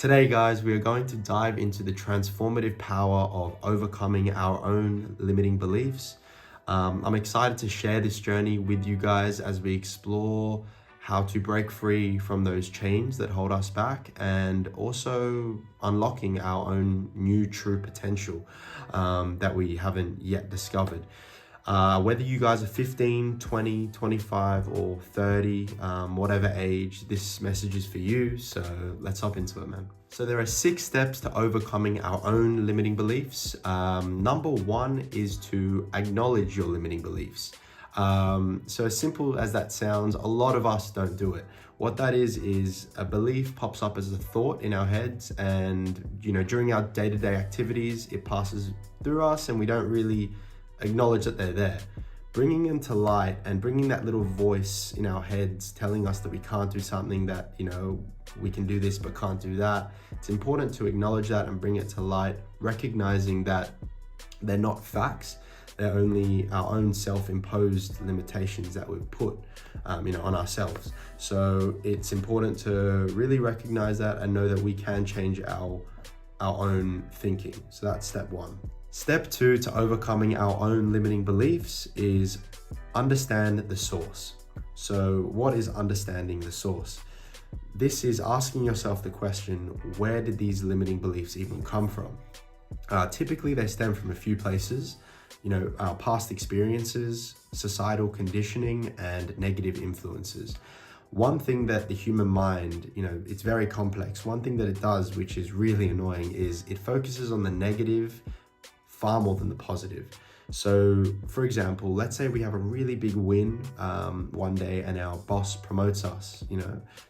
Today, guys, we are going to dive into the transformative power of overcoming our own limiting beliefs. I'm excited to share this journey with you guys as we explore how to break free from those chains that hold us back and also unlocking our own new true potential that we haven't yet discovered. Whether you guys are 15, 20, 25, or 30, whatever age, this message is for you. So let's hop into it, man. So there are 6 steps to overcoming our own limiting beliefs. Number 1 is to acknowledge your limiting beliefs. So as simple as that sounds, a lot of us don't do it. What that is a belief pops up as a thought in our heads, and during our day-to-day activities, it passes through us and we don't really acknowledge that they're there. Bringing them to light and bringing that little voice in our heads telling us that we can't do something, that we can do this but can't do that. It's important to acknowledge that and bring it to light, recognizing that they're not facts. They're only our own self-imposed limitations that we've put on ourselves. So it's important to really recognize that and know that we can change our own thinking. So that's step 1. Step 2 to overcoming our own limiting beliefs is understand the source. So what is understanding the source? This is asking yourself the question, where did these limiting beliefs even come from? Typically they stem from a few places, our past experiences, societal conditioning, and negative influences. One thing that the human mind, it's very complex. One thing that it does, which is really annoying, is it focuses on the negative far more than the positive. So for example, let's say we have a really big win one day and our boss promotes us,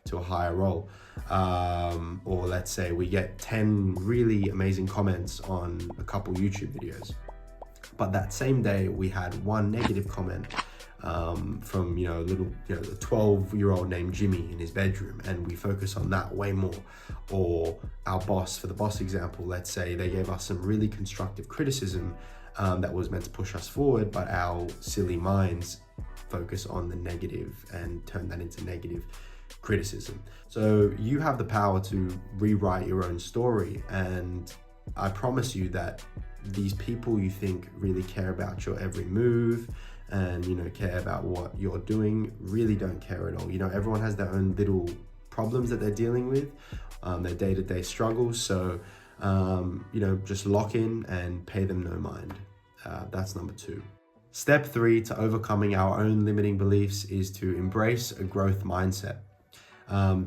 to a higher role. Or let's say we get 10 really amazing comments on a couple YouTube videos. But that same day we had one negative comment from a 12-year-old named Jimmy in his bedroom, and we focus on that way more. Or our boss, for the boss example, let's say they gave us some really constructive criticism that was meant to push us forward, but our silly minds focus on the negative and turn that into negative criticism. So you have the power to rewrite your own story, and I promise you that these people you think really care about your every move and care about what you're doing really don't care at all. Everyone has their own little problems that they're dealing with, their day-to-day struggles. So just lock in and pay them no mind. That's number 2. Step 3 to overcoming our own limiting beliefs is to embrace a growth mindset.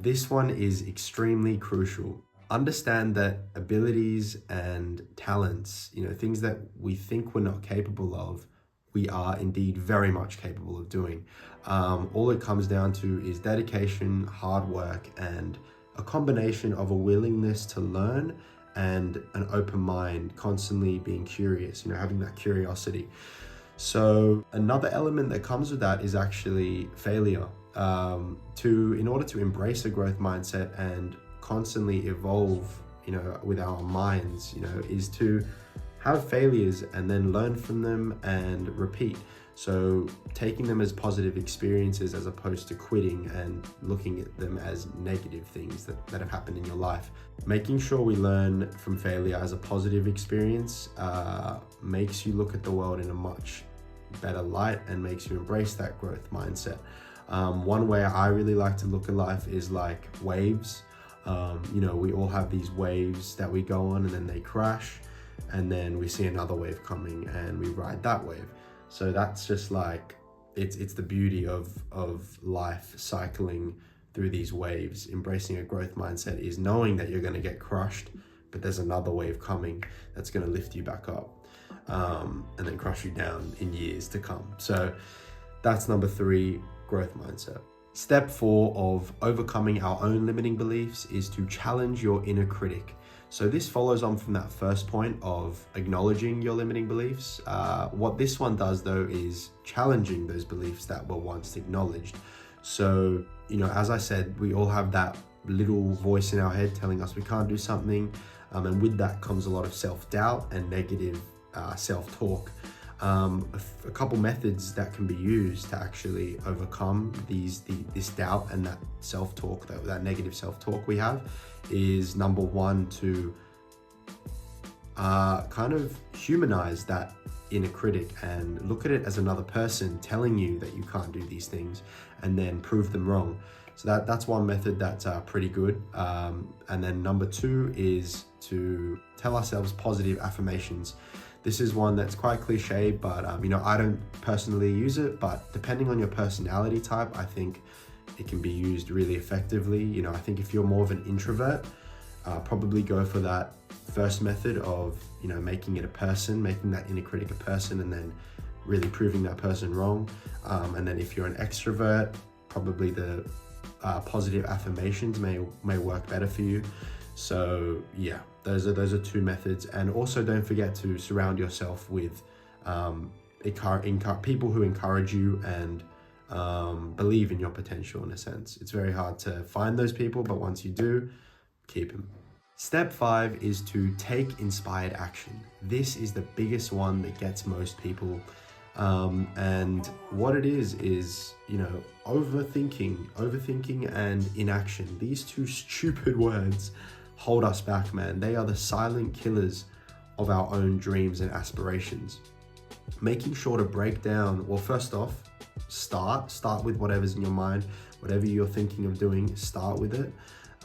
This one is extremely crucial. Understand that abilities and talents, things that we think we're not capable of, we are indeed very much capable of doing. All it comes down to is dedication, hard work, and a combination of a willingness to learn and an open mind, constantly being curious, having that curiosity. So another element that comes with that is actually failure. In order to embrace a growth mindset and constantly evolve, with our minds, is to have failures and then learn from them and repeat. So taking them as positive experiences as opposed to quitting and looking at them as negative things that have happened in your life. Making sure we learn from failure as a positive experience makes you look at the world in a much better light and makes you embrace that growth mindset. One way I really like to look at life is like waves. We all have these waves that we go on and then they crash, and then we see another wave coming and we ride that wave. So that's just like, it's the beauty of life cycling through these waves. Embracing a growth mindset is knowing that you're going to get crushed, but there's another wave coming that's going to lift you back up and then crush you down in years to come. So that's number 3, growth mindset. Step 4 of overcoming our own limiting beliefs is to challenge your inner critic. So this follows on from that first point of acknowledging your limiting beliefs. What this one does though is challenging those beliefs that were once acknowledged. So, as I said, we all have that little voice in our head telling us we can't do something. And with that comes a lot of self-doubt and negative self-talk. a couple methods that can be used to actually overcome this doubt and that self-talk, that negative self-talk we have, is number one, to kind of humanize that inner critic and look at it as another person telling you that you can't do these things, and then prove them wrong. So that's one method that's pretty good. And then number two is to tell ourselves positive affirmations. This is one that's quite cliche, but I don't personally use it, but depending on your personality type, I think it can be used really effectively. I think if you're more of an introvert, probably go for that first method of, making it a person, making that inner critic a person, and then really proving that person wrong. And then if you're an extrovert, probably the positive affirmations may work better for you. So yeah, those are two methods. And also don't forget to surround yourself with people who encourage you and believe in your potential, in a sense. It's very hard to find those people, but once you do, keep them. Step 5 is to take inspired action. This is the biggest one that gets most people. And what it is, overthinking and inaction. These two stupid words hold us back, man. They are the silent killers of our own dreams and aspirations. Making sure to break down, well, first off, start with whatever's in your mind, whatever you're thinking of doing, start with it.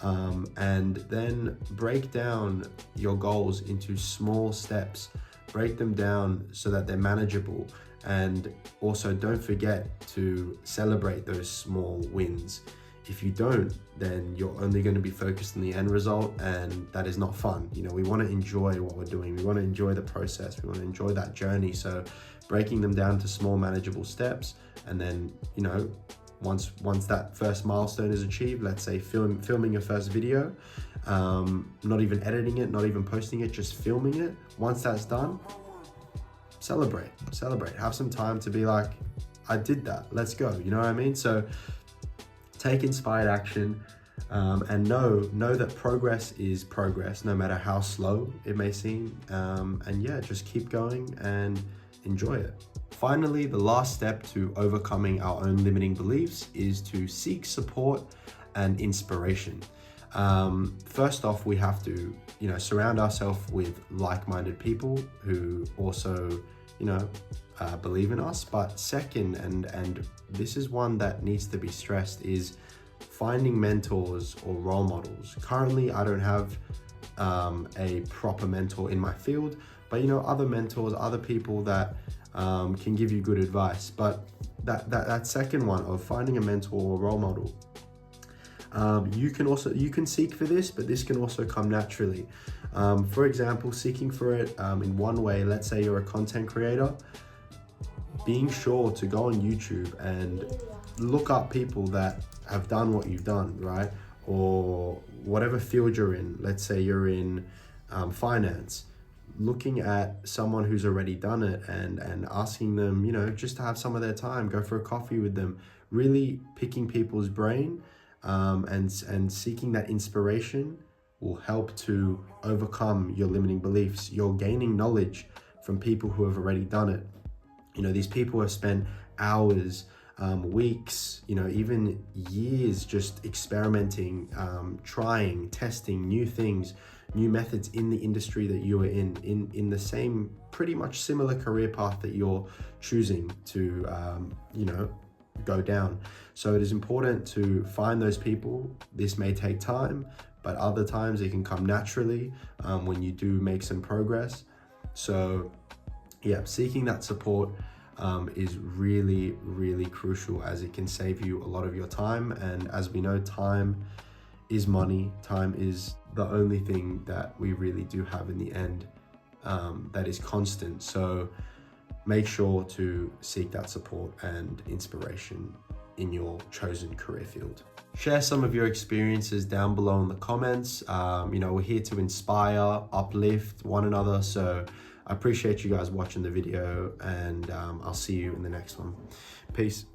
And then break down your goals into small steps. Break them down so that they're manageable. And also don't forget to celebrate those small wins. If you don't, then you're only going to be focused on the end result, and that is not fun. We want to enjoy what we're doing. We want to enjoy the process. We want to enjoy that journey. So breaking them down to small manageable steps, and then, once that first milestone is achieved, let's say filming your first video, not even editing it, not even posting it, just filming it. Once that's done, celebrate, have some time to be like, I did that, let's go. You know what I mean? So take inspired action, and know that progress is progress, no matter how slow it may seem. And yeah, just keep going and enjoy it. Finally, the last step to overcoming our own limiting beliefs is to seek support and inspiration. First off, we have to, surround ourselves with like-minded people who also, believe in us. But second, and this is one that needs to be stressed, is finding mentors or role models. Currently, I don't have a proper mentor in my field, but other mentors, other people that can give you good advice. But that second one of finding a mentor or role model, you can seek for this, but this can also come naturally. For example, seeking for it in one way, let's say you're a content creator, being sure to go on YouTube and look up people that have done what you've done, right? Or whatever field you're in. Let's say you're in finance, looking at someone who's already done it and asking them, just to have some of their time, go for a coffee with them, really picking people's brain, and seeking that inspiration will help to overcome your limiting beliefs. You're gaining knowledge from people who have already done it. These people have spent hours, weeks, even years just experimenting, trying, testing new things, new methods in the industry that you are in the same pretty much similar career path that you're choosing to, go down. So it is important to find those people. This may take time, but other times it can come naturally when you do make some progress. So yeah, seeking that support is really, really crucial, as it can save you a lot of your time. And as we know, time is money. Time is the only thing that we really do have in the end that is constant. So make sure to seek that support and inspiration in your chosen career field. Share some of your experiences down below in the comments. We're here to inspire, uplift one another. So I appreciate you guys watching the video, and I'll see you in the next one. Peace.